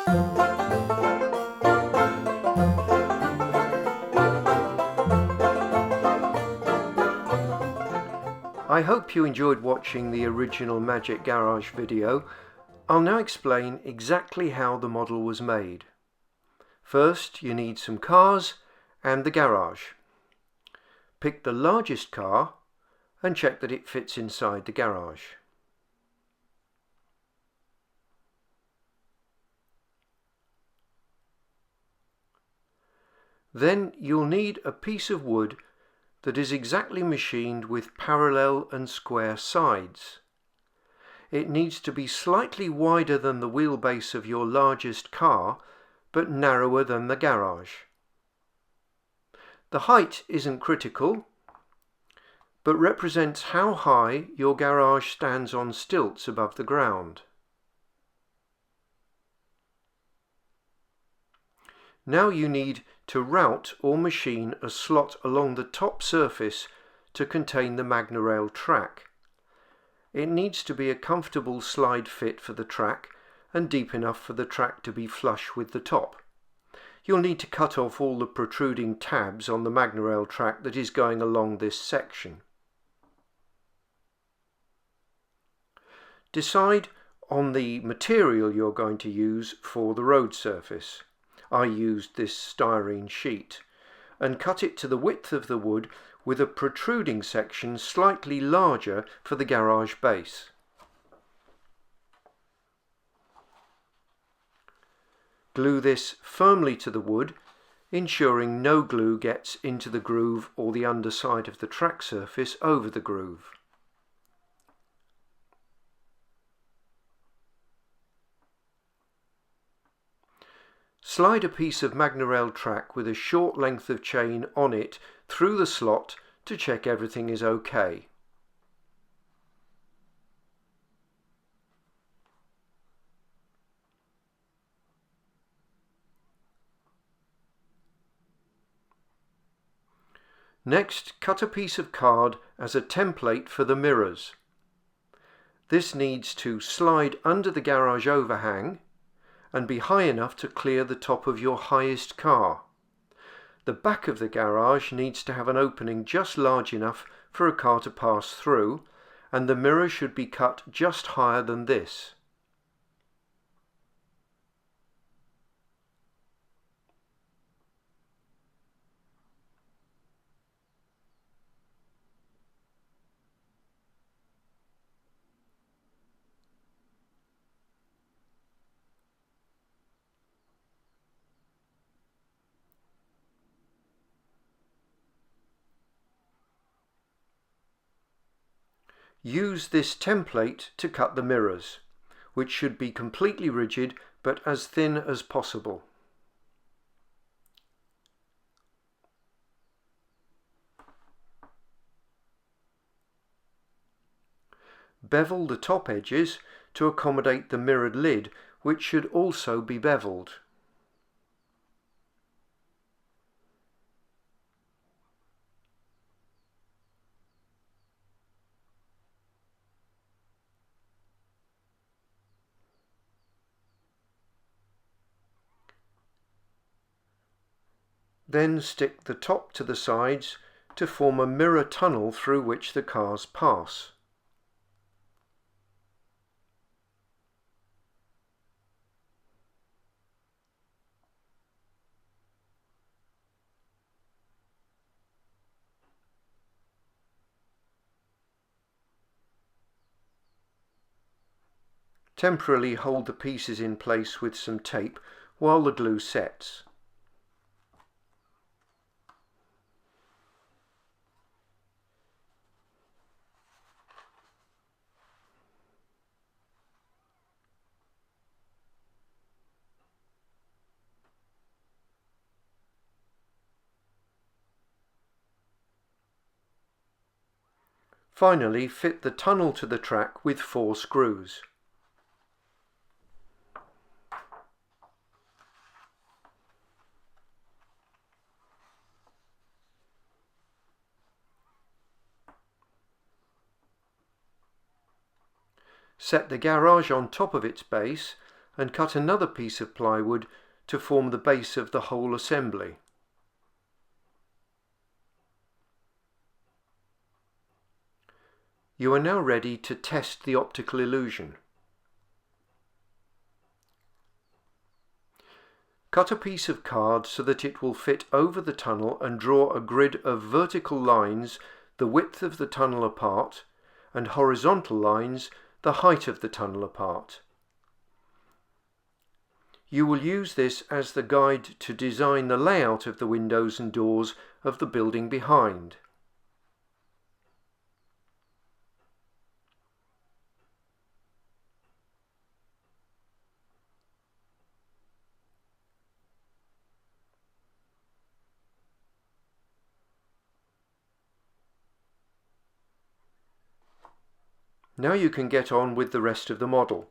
I hope you enjoyed watching the original Magic Garage video. I'll now explain exactly how the model was made. First, you need some cars and the garage. Pick the largest car and check that it fits inside the garage. Then you'll need a piece of wood that is exactly machined with parallel and square sides. It needs to be slightly wider than the wheelbase of your largest car, but narrower than the garage. The height isn't critical, but represents how high your garage stands on stilts above the ground. Now you need to route or machine a slot along the top surface to contain the Magnarail track. It needs to be a comfortable slide fit for the track and deep enough for the track to be flush with the top. You'll need to cut off all the protruding tabs on the Magnarail track that is going along this section. Decide on the material you're going to use for the road surface. I used this styrene sheet, and cut it to the width of the wood with a protruding section slightly larger for the garage base. Glue this firmly to the wood, ensuring no glue gets into the groove or the underside of the track surface over the groove. Slide a piece of Magnarail track with a short length of chain on it through the slot to check everything is okay. Next, cut a piece of card as a template for the mirrors. This needs to slide under the garage overhang and be high enough to clear the top of your highest car. The back of the garage needs to have an opening just large enough for a car to pass through, and the mirror should be cut just higher than this. Use this template to cut the mirrors, which should be completely rigid but as thin as possible. Bevel the top edges to accommodate the mirrored lid, which should also be beveled. Then stick the top to the sides to form a mirror tunnel through which the cars pass. Temporarily hold the pieces in place with some tape while the glue sets. Finally, fit the tunnel to the track with 4 screws. Set the garage on top of its base and cut another piece of plywood to form the base of the whole assembly. You are now ready to test the optical illusion. Cut a piece of card so that it will fit over the tunnel and draw a grid of vertical lines the width of the tunnel apart and horizontal lines the height of the tunnel apart. You will use this as the guide to design the layout of the windows and doors of the building behind. Now you can get on with the rest of the model.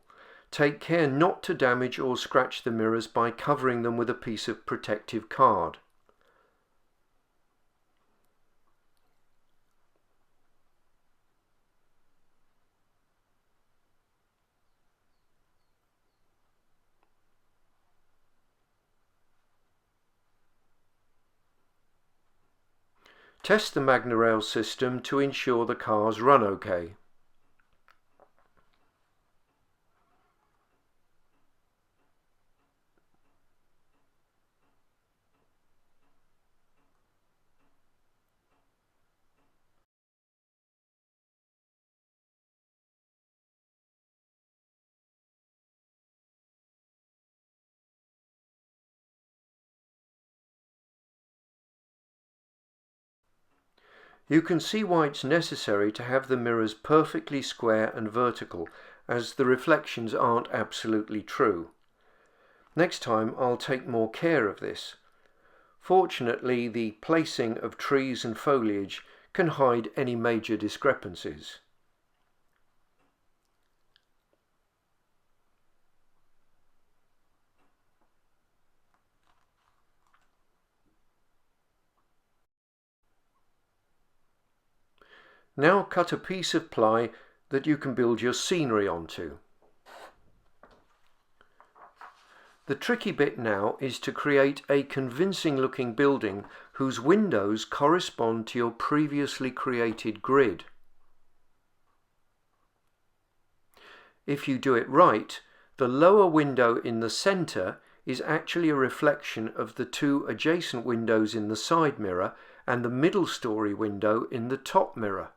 Take care not to damage or scratch the mirrors by covering them with a piece of protective card. Test the MagnaRail system to ensure the cars run okay. You can see why it's necessary to have the mirrors perfectly square and vertical, as the reflections aren't absolutely true. Next time I'll take more care of this. Fortunately, the placing of trees and foliage can hide any major discrepancies. Now cut a piece of ply that you can build your scenery onto. The tricky bit now is to create a convincing looking building whose windows correspond to your previously created grid. If you do it right, the lower window in the center is actually a reflection of the two adjacent windows in the side mirror and the middle story window in the top mirror.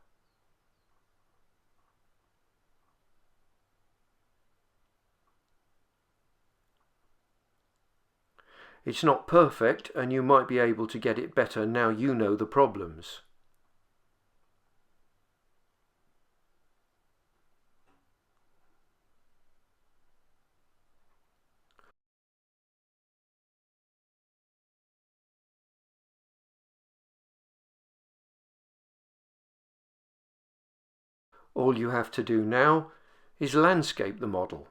It's not perfect, and you might be able to get it better now you know the problems. All you have to do now is landscape the model.